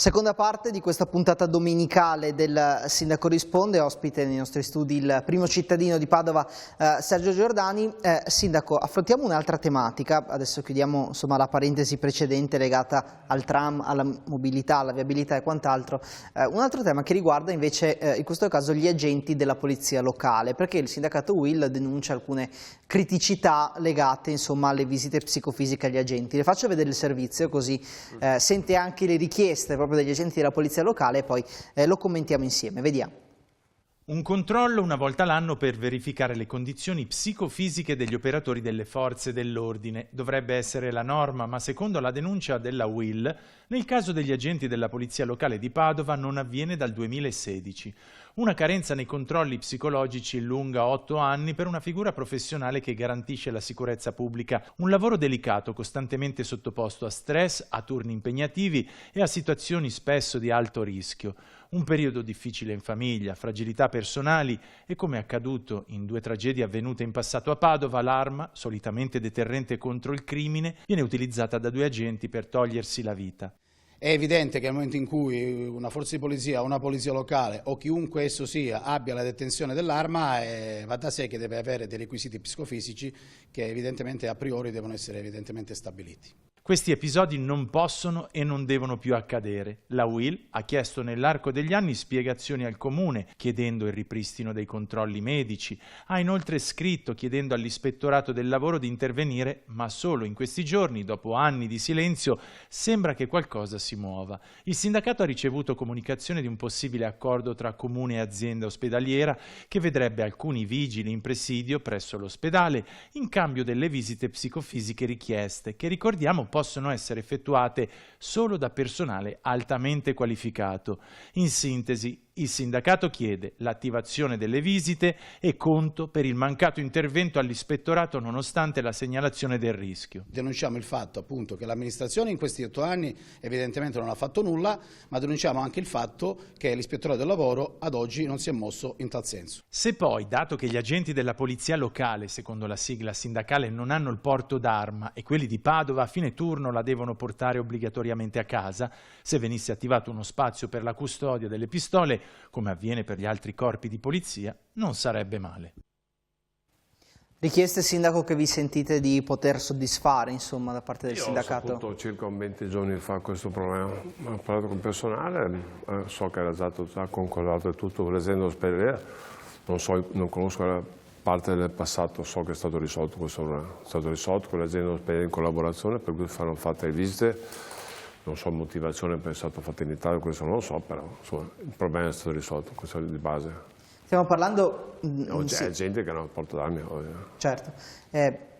Seconda parte di questa puntata domenicale del Sindaco Risponde, ospite nei nostri studi il primo cittadino di Padova, Sergio Giordani. Sindaco, affrontiamo un'altra tematica, adesso chiudiamo la parentesi precedente legata al tram, alla mobilità, alla viabilità e quant'altro. Un altro tema che riguarda invece in questo caso gli agenti della polizia locale, perché il sindacato UIL denuncia alcune criticità legate alle visite psicofisiche agli agenti. Le faccio vedere il servizio così sente anche le richieste proprio degli agenti della polizia locale e poi lo commentiamo insieme. Vediamo. Un controllo una volta l'anno per verificare le condizioni psicofisiche degli operatori delle forze dell'ordine. Dovrebbe essere la norma, ma secondo la denuncia della UIL, nel caso degli agenti della polizia locale di Padova non avviene dal 2016. Una carenza nei controlli psicologici lunga 8 anni per una figura professionale che garantisce la sicurezza pubblica. Un lavoro delicato, costantemente sottoposto a stress, a turni impegnativi e a situazioni spesso di alto rischio. Un periodo difficile in famiglia, fragilità personali e, come accaduto in 2 tragedie avvenute in passato a Padova, l'arma, solitamente deterrente contro il crimine, viene utilizzata da 2 agenti per togliersi la vita. È evidente che nel momento in cui una forza di polizia, una polizia locale o chiunque esso sia abbia la detenzione dell'arma, va da sé che deve avere dei requisiti psicofisici che evidentemente a priori devono essere evidentemente stabiliti. Questi episodi non possono e non devono più accadere. La UIL ha chiesto nell'arco degli anni spiegazioni al Comune, chiedendo il ripristino dei controlli medici. Ha inoltre scritto chiedendo all'Ispettorato del Lavoro di intervenire, ma solo in questi giorni, dopo anni di silenzio, sembra che qualcosa si muova. Il sindacato ha ricevuto comunicazione di un possibile accordo tra Comune e azienda ospedaliera che vedrebbe alcuni vigili in presidio presso l'ospedale in cambio delle visite psicofisiche richieste, che ricordiamo possono essere effettuate solo da personale altamente qualificato. In sintesi, il sindacato chiede l'attivazione delle visite e conto per il mancato intervento all'Ispettorato nonostante la segnalazione del rischio. Denunciamo il fatto appunto che l'amministrazione in questi 8 anni evidentemente non ha fatto nulla, ma denunciamo anche il fatto che l'Ispettorato del Lavoro ad oggi non si è mosso in tal senso. Se poi, dato che gli agenti della polizia locale, secondo la sigla sindacale, non hanno il porto d'arma e quelli di Padova a fine turno la devono portare obbligatoriamente a casa, se venisse attivato uno spazio per la custodia delle pistole, come avviene per gli altri corpi di polizia, non sarebbe male. Richieste, Sindaco, che vi sentite di poter soddisfare da parte del sindacato? Io ho saputo circa 20 giorni fa questo problema, ho parlato con il personale, so che era stato già concordato e tutto con l'azienda ospedaliera, non conosco la parte del passato, so che è stato risolto questo problema, è stato risolto con l'azienda ospedaliera in collaborazione, per cui fanno fatte le visite. Non so motivazione per essere stato fatto in Italia, questo non lo so, però insomma, il problema è stato risolto, questo è di base. Stiamo parlando... C'è gente che non ha porto d'armi. Certo,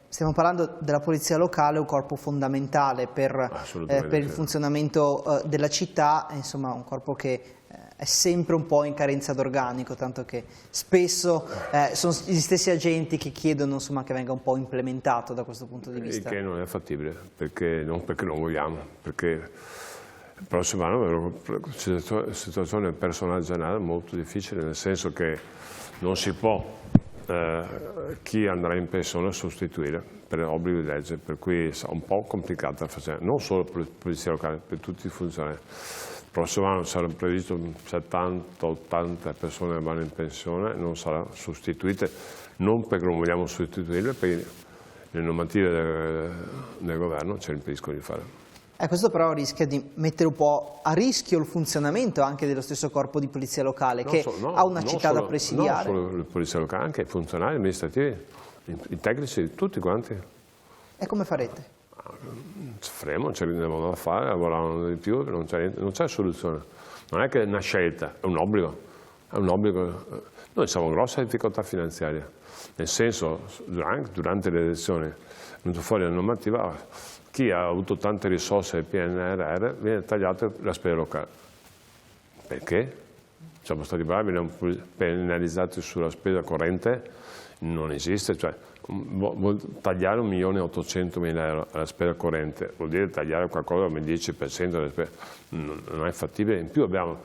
stiamo parlando della polizia locale, un corpo fondamentale per il funzionamento della città, insomma un corpo che è sempre un po' in carenza d'organico, tanto che spesso sono gli stessi agenti che chiedono che venga un po' implementato da questo punto di vista. Il che non è fattibile, non perché non vogliamo, perché il prossimo anno è una situazione personale generale molto difficile, nel senso che non si può chi andrà in pensione sostituire per obbligo di legge, per cui è un po' complicata la faccenda, non solo per la polizia locale, per tutti i funzionari. Il prossimo anno sarà previsto 70-80 persone che vanno in pensione, non saranno sostituite, non perché non vogliamo sostituirle, perché le normative del governo ce lo impediscono di fare. Questo però rischia di mettere un po' a rischio il funzionamento anche dello stesso corpo di polizia locale, che ha una città da presidiare. Non solo la polizia locale, anche i funzionari amministrativi, i tecnici, tutti quanti. E come farete? Faremo, c'è un modo da fare, lavoravano di più, non c'è soluzione. Non è che è una scelta, è un obbligo. Noi siamo grosse difficoltà finanziarie, nel senso, durante le elezioni è venuto fuori la normativa, chi ha avuto tante risorse del PNRR viene tagliata la spesa locale. Perché? Siamo stati bravi, li abbiamo penalizzati sulla spesa corrente, non esiste, cioè tagliare 1.800.000 euro alla spesa corrente vuol dire tagliare qualcosa come il 10% della spesa, non è fattibile. In più abbiamo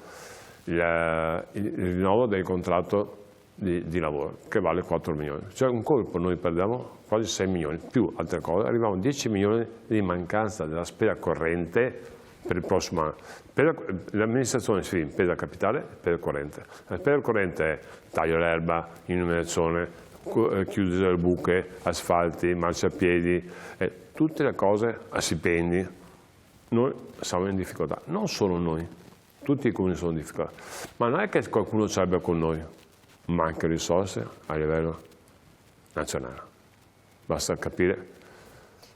il rinnovo del contratto di lavoro che vale 4 milioni, cioè un colpo noi perdiamo quasi 6 milioni, più altre cose, arriviamo a 10 milioni di mancanza della spesa corrente per il prossimo anno. Per l'amministrazione si pesa capitale e pesa corrente. La spesa corrente è taglio l'erba, illuminazione, chiudere le buche, asfalti, marciapiedi, tutte le cose a stipendi. Noi siamo in difficoltà, non solo noi, tutti i comuni sono in difficoltà, ma non è che qualcuno ce l'abbia con noi, manca risorse a livello nazionale, basta capire.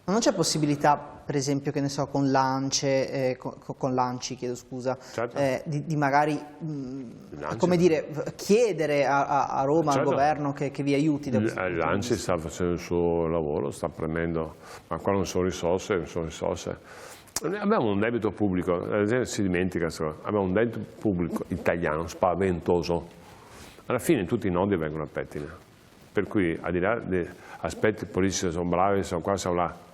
Ma non c'è possibilità, per esempio, che ne so, con l'ANCE, con l'ANCI, chiedo scusa, certo. di magari, come dire, chiedere a Roma, certo. al governo che vi aiuti? L'ANCI sta facendo il suo lavoro, sta premendo, ma qua non sono risorse, non sono risorse. Abbiamo un debito pubblico, la gente si dimentica, abbiamo un debito pubblico italiano spaventoso. Alla fine tutti i nodi vengono a pettine, per cui al di là degli aspetti politici sono bravi, sono qua, sono là.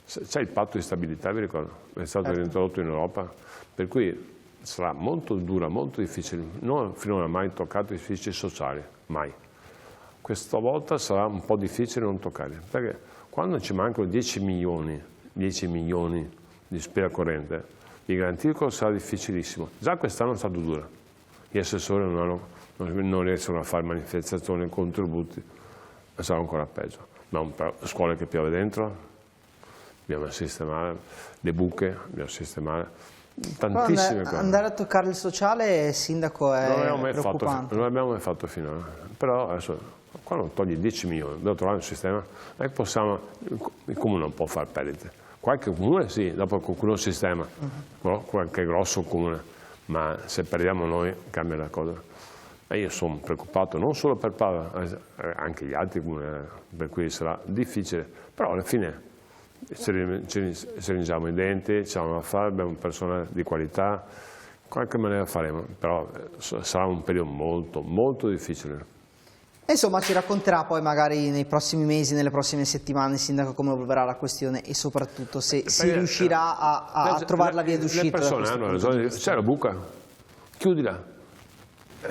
C'è il patto di stabilità, vi ricordo, è stato reintrodotto in Europa, per cui sarà molto dura, molto difficile. Non finora mai toccato i fisci sociali, mai. Questa volta sarà un po' difficile non toccare, perché quando ci mancano 10 milioni di spesa corrente, vi garantisco sarà difficilissimo. Già quest'anno è stato duro, gli assessori non riescono a fare manifestazioni, contributi, sarà ancora peggio. Abbiamo scuole che piove dentro, dobbiamo sistemare le buche, dobbiamo sistemare tantissime cose. Andare a toccare il sociale, sindaco, è preoccupante. Non l'abbiamo mai fatto finora, però adesso quando togli 10 milioni, devo trovare un sistema, il comune non può fare perdite. Qualche comune sì, dopo qualcuno sistema, qualche grosso comune, ma se perdiamo noi cambia la cosa. E io sono preoccupato non solo per Padova, anche gli altri comuni, per cui sarà difficile, però alla fine ci ringiamo i denti, ce l'abbiamo da fare, abbiamo persone di qualità, in qualche maniera faremo, però sarà un periodo molto, molto difficile. Insomma, ci racconterà poi magari nei prossimi mesi, nelle prossime settimane, sindaco, come evolverà la questione e soprattutto se si riuscirà a trovare la via d'uscita. Le persone hanno ragione, c'è la buca, chiudila,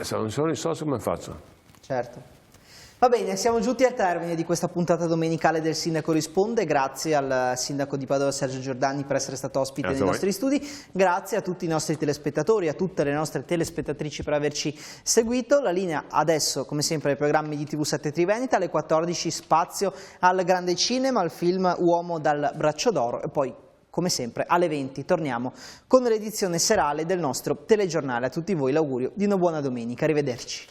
se non ci sono risorse come faccio? Certo. Va bene, siamo giunti al termine di questa puntata domenicale del Sindaco Risponde. Grazie al sindaco di Padova Sergio Giordani per essere stato ospite nei nostri studi. Grazie a tutti i nostri telespettatori, a tutte le nostre telespettatrici per averci seguito. La linea adesso, come sempre, ai programmi di TV7 Triveneta, alle 14 spazio al Grande Cinema, al film Uomo dal braccio d'oro e poi, come sempre, alle 20 torniamo con l'edizione serale del nostro telegiornale. A tutti voi l'augurio di una buona domenica. Arrivederci.